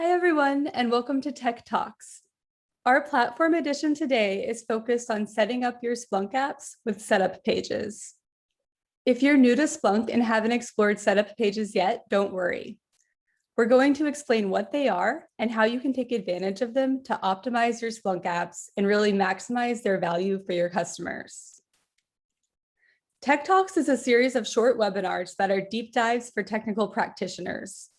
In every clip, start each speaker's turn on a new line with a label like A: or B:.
A: Hi, everyone, and welcome to Tech Talks. Our platform edition today is focused on setting up your Splunk apps with setup pages. If you're new to Splunk and haven't explored setup pages yet, don't worry. We're going to explain what they are and how you can take advantage of them to optimize your Splunk apps and really maximize their value for your customers. Tech Talks is a series of short webinars that are deep dives for technical practitioners.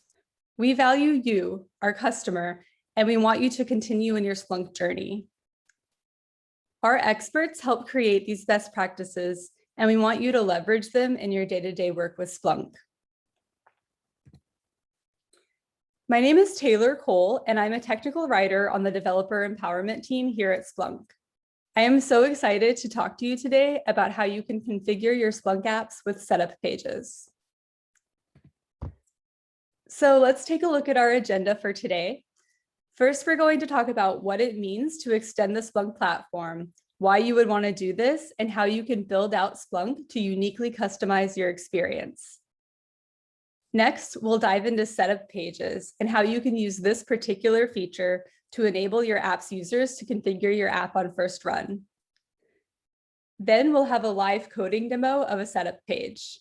A: We value you, our customer, and we want you to continue in your Splunk journey. Our experts help create these best practices, and we want you to leverage them in your day-to-day work with Splunk. My name is Taylor Cole, and I'm a technical writer on the developer empowerment team here at Splunk. I am so excited to talk to you today about how you can configure your Splunk apps with setup pages. So let's take a look at our agenda for today. First, we're going to talk about what it means to extend the Splunk platform, why you would want to do this, and how you can build out Splunk to uniquely customize your experience. Next, we'll dive into setup pages and how you can use this particular feature to enable your app's users to configure your app on first run. Then we'll have a live coding demo of a setup page.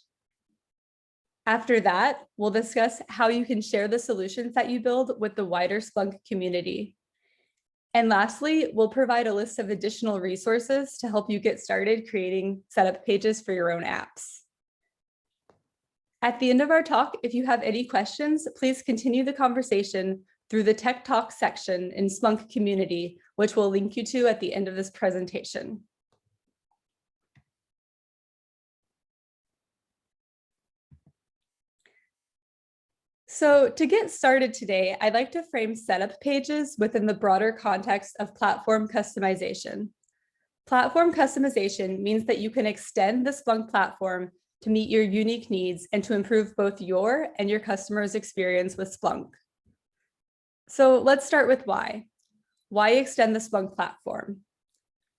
A: After that, we'll discuss how you can share the solutions that you build with the wider Splunk community. And lastly, we'll provide a list of additional resources to help you get started creating setup pages for your own apps. At the end of our talk, if you have any questions, please continue the conversation through the Tech Talk section in Splunk community, which we'll link you to at the end of this presentation. So to get started today, I'd like to frame setup pages within the broader context of platform customization. Platform customization means that you can extend the Splunk platform to meet your unique needs and to improve both your and your customers' experience with Splunk. So let's start with why. Why extend the Splunk platform?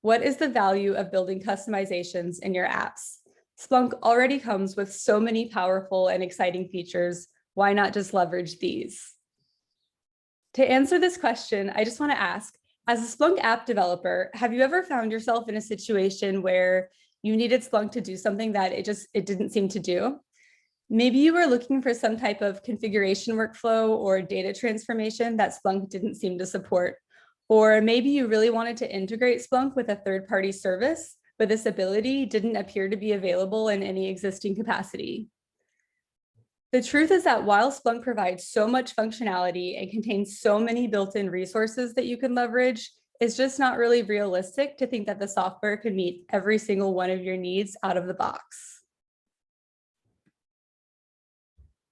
A: What is the value of building customizations in your apps? Splunk already comes with so many powerful and exciting features. Why not just leverage these? To answer this question, I just want to ask, as a Splunk app developer, have you ever found yourself in a situation where you needed Splunk to do something that it didn't seem to do? Maybe you were looking for some type of configuration workflow or data transformation that Splunk didn't seem to support. Or maybe you really wanted to integrate Splunk with a third-party service, but this ability didn't appear to be available in any existing capacity. The truth is that while Splunk provides so much functionality and contains so many built-in resources that you can leverage, it's just not really realistic to think that the software could meet every single one of your needs out of the box.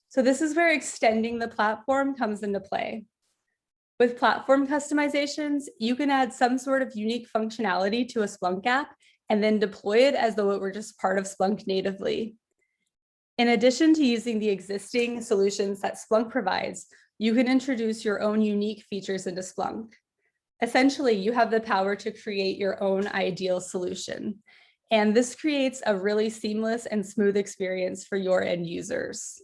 A: So this is where extending the platform comes into play. With platform customizations, you can add some sort of unique functionality to a Splunk app and then deploy it as though it were just part of Splunk natively. In addition to using the existing solutions that Splunk provides, you can introduce your own unique features into Splunk. Essentially, you have the power to create your own ideal solution. And this creates a really seamless and smooth experience for your end users.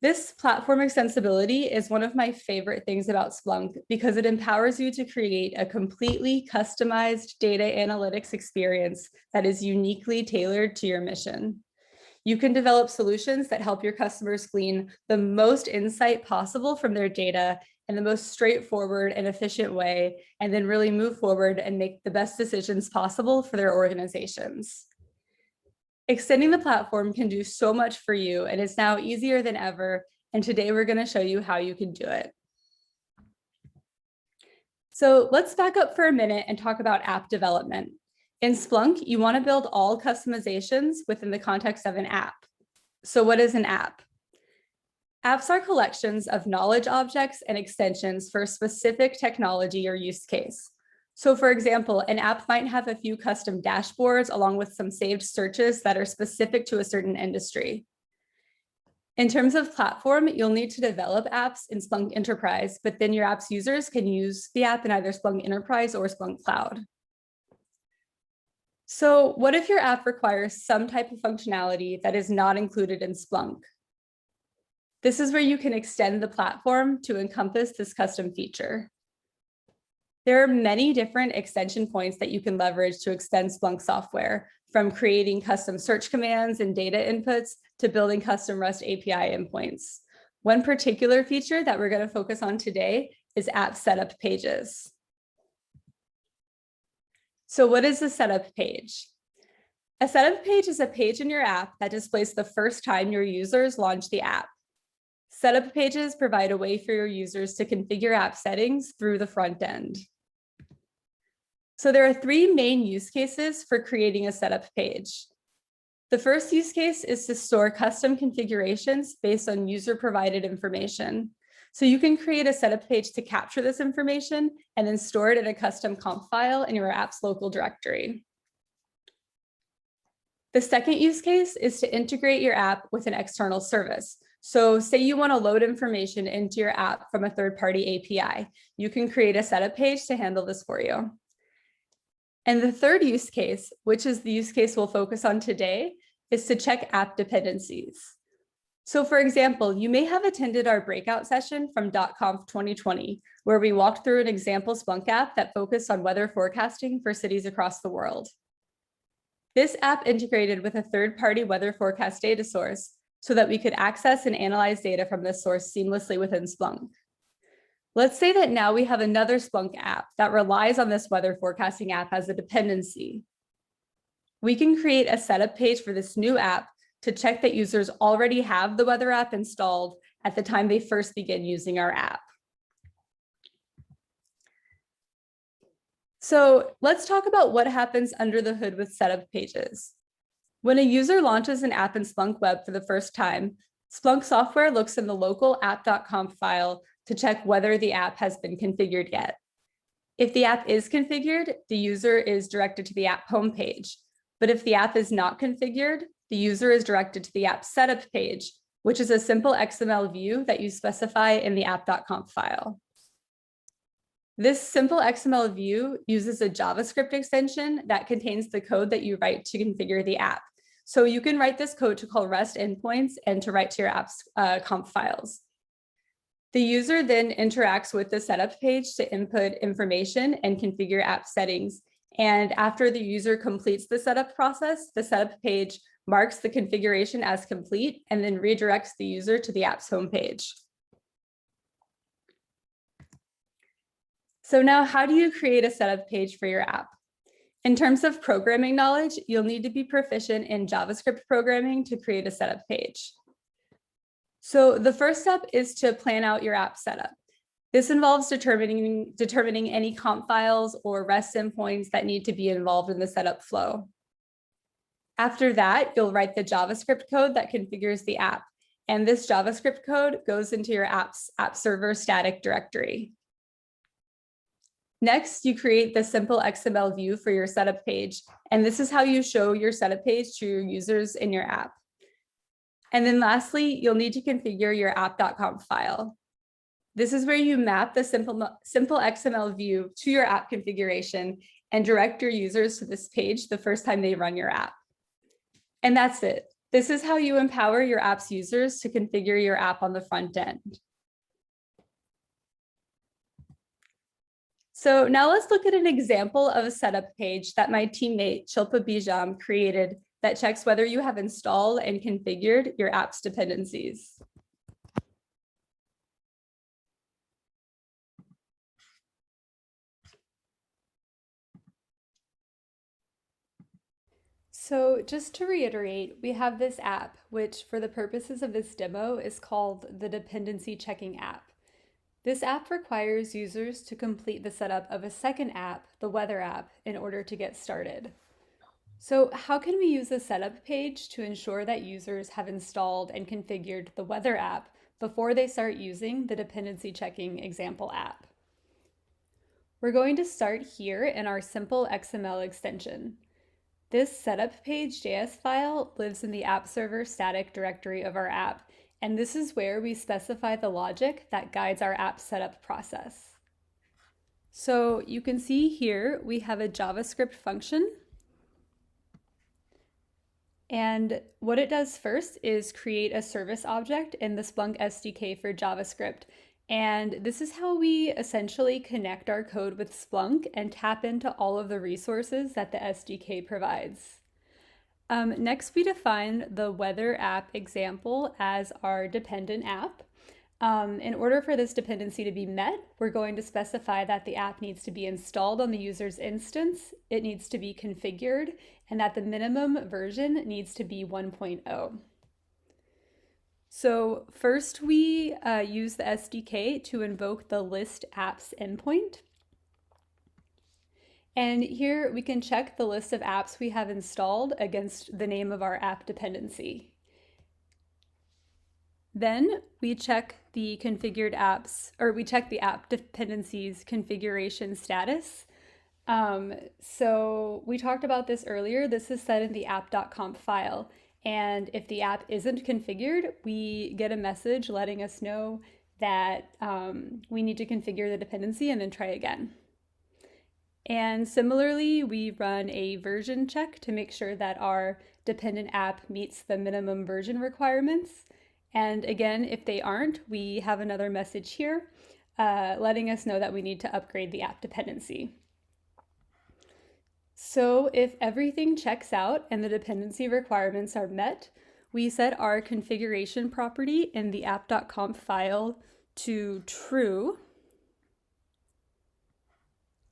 A: This platform extensibility is one of my favorite things about Splunk because it empowers you to create a completely customized data analytics experience that is uniquely tailored to your mission. You can develop solutions that help your customers glean the most insight possible from their data in the most straightforward and efficient way, and then really move forward and make the best decisions possible for their organizations. Extending the platform can do so much for you, and it's now easier than ever. And today we're going to show you how you can do it. So let's back up for a minute and talk about app development. In Splunk, you want to build all customizations within the context of an app. So what is an app? Apps are collections of knowledge objects and extensions for a specific technology or use case. So for example, an app might have a few custom dashboards along with some saved searches that are specific to a certain industry. In terms of platform, you'll need to develop apps in Splunk Enterprise, but then your app's users can use the app in either Splunk Enterprise or Splunk Cloud. So what if your app requires some type of functionality that is not included in Splunk? This is where you can extend the platform to encompass this custom feature. There are many different extension points that you can leverage to extend Splunk software, from creating custom search commands and data inputs to building custom REST API endpoints. One particular feature that we're going to focus on today is app setup pages. So what is a setup page? A setup page is a page in your app that displays the first time your users launch the app. Setup pages provide a way for your users to configure app settings through the front end. So there are three main use cases for creating a setup page. The first use case is to store custom configurations based on user-provided information. So you can create a setup page to capture this information and then store it in a custom conf file in your app's local directory. The second use case is to integrate your app with an external service. So say you want to load information into your app from a third-party API. You can create a setup page to handle this for you. And the third use case, which is the use case we'll focus on today, is to check app dependencies. So for example, you may have attended our breakout session from .conf 2020, where we walked through an example Splunk app that focused on weather forecasting for cities across the world. This app integrated with a third-party weather forecast data source so that we could access and analyze data from this source seamlessly within Splunk. Let's say that now we have another Splunk app that relies on this weather forecasting app as a dependency. We can create a setup page for this new app to check that users already have the weather app installed at the time they first begin using our app. So let's talk about what happens under the hood with setup pages. When a user launches an app in Splunk Web for the first time, Splunk software looks in the local app.conf file to check whether the app has been configured yet. If the app is configured, the user is directed to the app homepage. But if the app is not configured, the user is directed to the app setup page, which is a simple XML view that you specify in the app.conf file. This simple XML view uses a JavaScript extension that contains the code that you write to configure the app. So you can write this code to call REST endpoints and to write to your app's conf files. The user then interacts with the setup page to input information and configure app settings. And after the user completes the setup process, the setup page marks the configuration as complete and then redirects the user to the app's homepage. So now, how do you create a setup page for your app? In terms of programming knowledge, you'll need to be proficient in JavaScript programming to create a setup page. So the first step is to plan out your app setup. This involves determining any conf files or REST endpoints that need to be involved in the setup flow. After that, you'll write the JavaScript code that configures the app. And this JavaScript code goes into your app's app server static directory. Next, you create the simple XML view for your setup page. And this is how you show your setup page to your users in your app. And then lastly, you'll need to configure your app.conf file. This is where you map the simple XML view to your app configuration and direct your users to this page the first time they run your app. And that's it. This is how you empower your app's users to configure your app on the front end. So now let's look at an example of a setup page that my teammate Shilpa Bijam created that checks whether you have installed and configured your app's dependencies. So just to reiterate, we have this app, which for the purposes of this demo is called the Dependency Checking app. This app requires users to complete the setup of a second app, the Weather app, in order to get started. So how can we use a setup page to ensure that users have installed and configured the Weather app before they start using the Dependency Checking example app? We're going to start here in our simple XML extension. This setup page.js file lives in the app server static directory of our app, and this is where we specify the logic that guides our app setup process. So you can see here we have a JavaScript function, And what it does first is create a service object in the Splunk SDK for JavaScript. And this is how we essentially connect our code with Splunk and tap into all of the resources that the SDK provides. Next, we define the weather app example as our dependent app. In order for this dependency to be met, we're going to specify that the app needs to be installed on the user's instance, it needs to be configured, and that the minimum version needs to be 1.0. So first we use the SDK to invoke the list apps endpoint. And here we can check the list of apps we have installed against the name of our app dependency. Then we check the configured apps, or we check the app dependencies configuration status. So we talked about this earlier. This is set in the app.conf file. And if the app isn't configured, we get a message letting us know that we need to configure the dependency and then try again. And similarly, we run a version check to make sure that our dependent app meets the minimum version requirements. And again, if they aren't, we have another message here letting us know that we need to upgrade the app dependency. So if everything checks out and the dependency requirements are met, we set our configuration property in the app.conf file to true.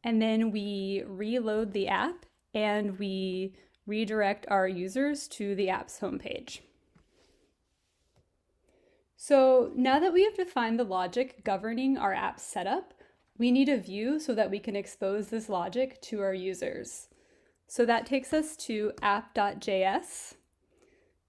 A: And then we reload the app and we redirect our users to the app's homepage. So now that we have defined the logic governing our app setup, we need a view so that we can expose this logic to our users. So that takes us to app.js.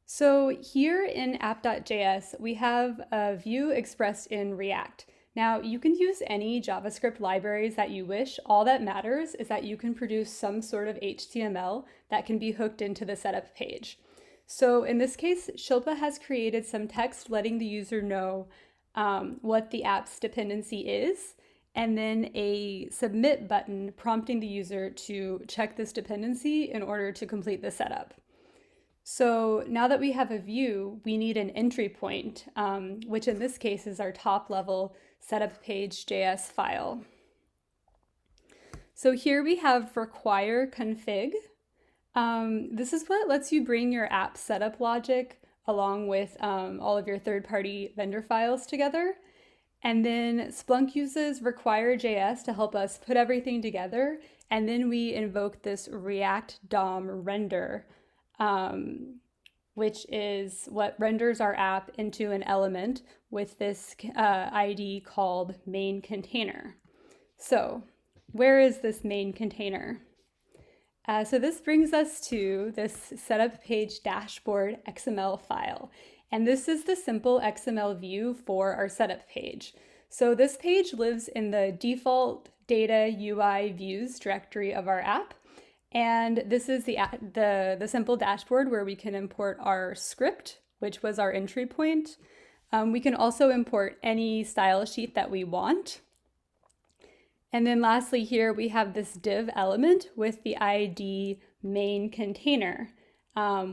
A: So here in app.js, we have a view expressed in React. Now, you can use any JavaScript libraries that you wish. All that matters is that you can produce some sort of HTML that can be hooked into the setup page. So in this case, Shilpa has created some text letting the user know what the app's dependency is, and then a submit button prompting the user to check this dependency in order to complete the setup. So now that we have a view, we need an entry point, which in this case is our top level setup page JS file. So here we have require config. This is what lets you bring your app setup logic along with all of your third-party vendor files together. And then Splunk uses require.js to help us put everything together. And then we invoke this React DOM render, which is what renders our app into an element with this ID called main container. So where is this main container? So this brings us to this setup page dashboard XML file. And this is the simple XML view for our setup page. So this page lives in the default data UI views directory of our app. And this is the simple dashboard where we can import our script, which was our entry point. We can also import any style sheet that we want. And then lastly here, we have this div element with the ID main container,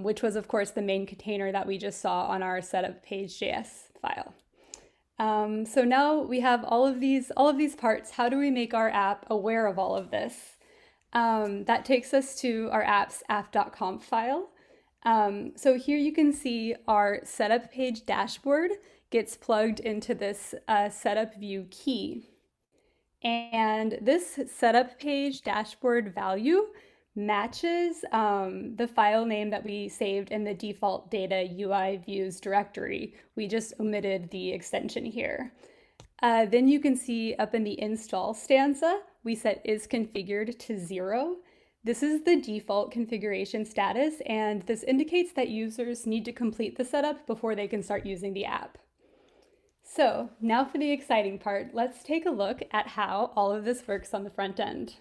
A: which was of course the main container that we just saw on our setup page.js file. So now we have all of these parts. How do we make our app aware of all of this? That takes us to our app's app.conf file. So here you can see our setup page dashboard gets plugged into this setup view key. And this setup page dashboard value matches the file name that we saved in the default data UI views directory. We just omitted the extension here. Then you can see up in the install stanza, we set is configured to 0. This is the default configuration status, and this indicates that users need to complete the setup before they can start using the app. So now for the exciting part, let's take a look at how all of this works on the front end.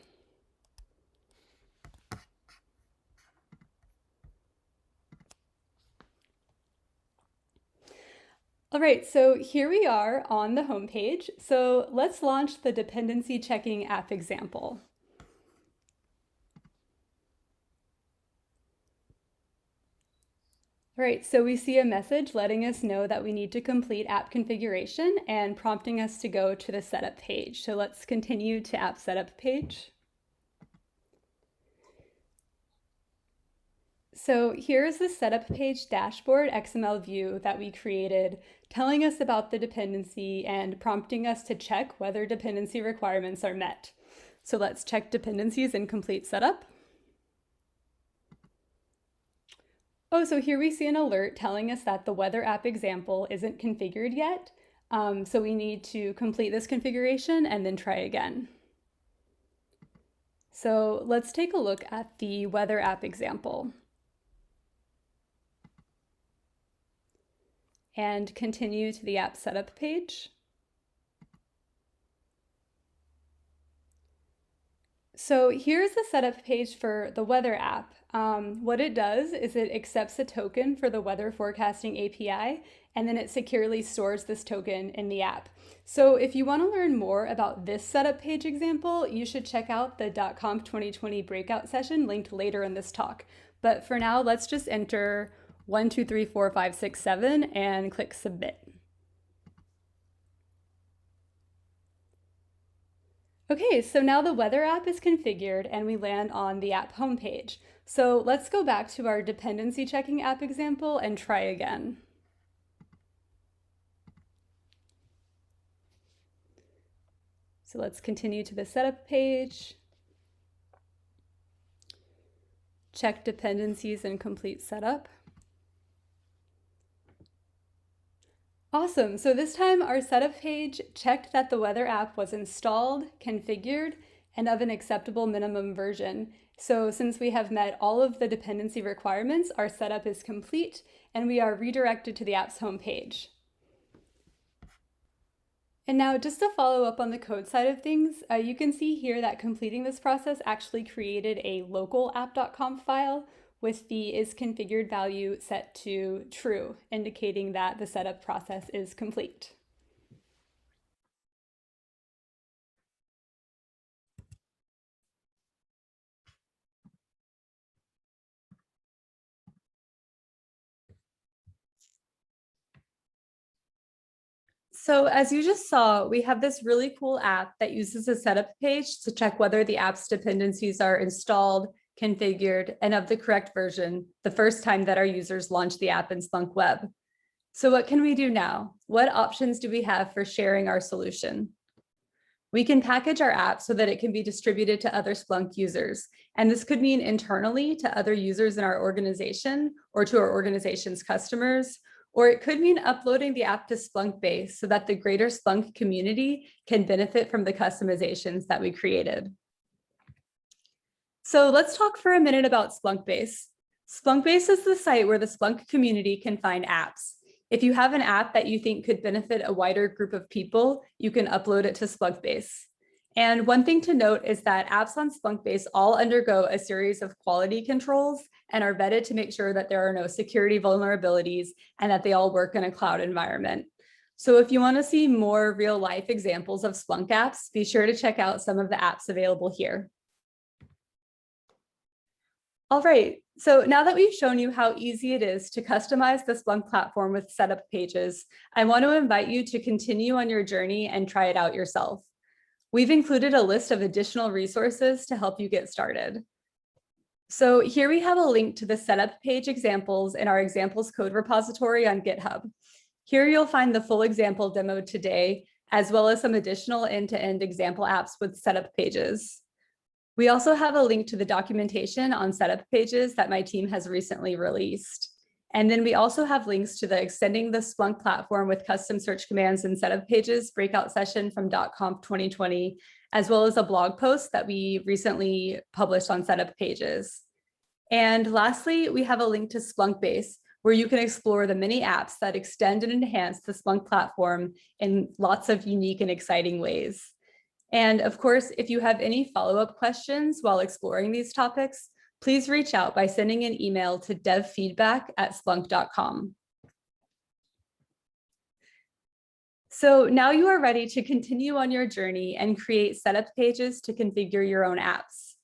A: All right, so here we are on the home page. So let's launch the dependency checking app example. All right, so we see a message letting us know that we need to complete app configuration and prompting us to go to the setup page. So let's continue to app setup page. So here's the setup page dashboard XML view that we created, telling us about the dependency and prompting us to check whether dependency requirements are met. So let's check dependencies and complete setup. Oh, so here we see an alert telling us that the weather app example isn't configured yet. So we need to complete this configuration and then try again. So let's take a look at the weather app example. And continue to the app setup page. So here's the setup page for the weather app. What it does is it accepts a token for the weather forecasting API, and then it securely stores this token in the app. So if you want to learn more about this setup page example, you should check out the .conf 2020 breakout session linked later in this talk. But for now, let's just enter 1, 2, 3, 4, 5, 6, 7 and click submit. Okay, so now the weather app is configured and we land on the app homepage. So let's go back to our dependency checking app example and try again. So let's continue to the setup page, check dependencies and complete setup. Awesome, so this time our setup page checked that the weather app was installed, configured, and of an acceptable minimum version. So since we have met all of the dependency requirements, our setup is complete and we are redirected to the app's homepage. And now just to follow up on the code side of things, you can see here that completing this process actually created a local app.conf file with the isConfigured value set to true, indicating that the setup process is complete. So as you just saw, we have this really cool app that uses a setup page to check whether the app's dependencies are installed, configured, and of the correct version the first time that our users launch the app in Splunk Web. So what can we do now? What options do we have for sharing our solution? We can package our app so that it can be distributed to other Splunk users. And this could mean internally to other users in our organization or to our organization's customers, or it could mean uploading the app to Splunk Base so that the greater Splunk community can benefit from the customizations that we created. So let's talk for a minute about Splunk Base. Splunk Base is the site where the Splunk community can find apps. If you have an app that you think could benefit a wider group of people, you can upload it to Splunk Base. And one thing to note is that apps on Splunk Base all undergo a series of quality controls and are vetted to make sure that there are no security vulnerabilities and that they all work in a cloud environment. So if you want to see more real life examples of Splunk apps, be sure to check out some of the apps available here. All right, so now that we've shown you how easy it is to customize the Splunk platform with setup pages, I want to invite you to continue on your journey and try it out yourself. We've included a list of additional resources to help you get started. So here we have a link to the setup page examples in our examples code repository on GitHub. Here you'll find the full example demo today, as well as some additional end-to-end example apps with setup pages. We also have a link to the documentation on setup pages that my team has recently released. And then we also have links to the Extending the Splunk Platform with Custom Search Commands and Setup Pages breakout session from .conf 2020, as well as a blog post that we recently published on setup pages. And lastly, we have a link to Splunk Base, where you can explore the many apps that extend and enhance the Splunk platform in lots of unique and exciting ways. And of course, if you have any follow-up questions while exploring these topics, please reach out by sending an email to devfeedback@splunk.com. So now you are ready to continue on your journey and create setup pages to configure your own apps.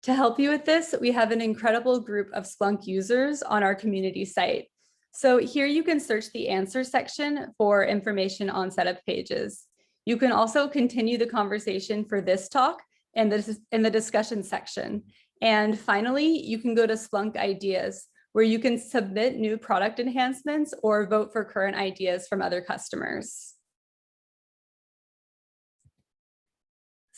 A: To help you with this, we have an incredible group of Splunk users on our community site. So here you can search the answer section for information on setup pages. You can also continue the conversation for this talk and this is in the discussion section. And finally, you can go to Splunk Ideas, where you can submit new product enhancements or vote for current ideas from other customers.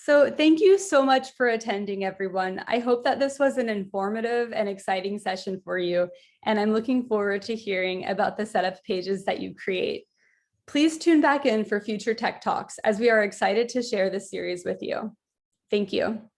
A: So thank you so much for attending, everyone. I hope that this was an informative and exciting session for you, and I'm looking forward to hearing about the setup pages that you create. Please tune back in for future tech talks, as we are excited to share this series with you. Thank you.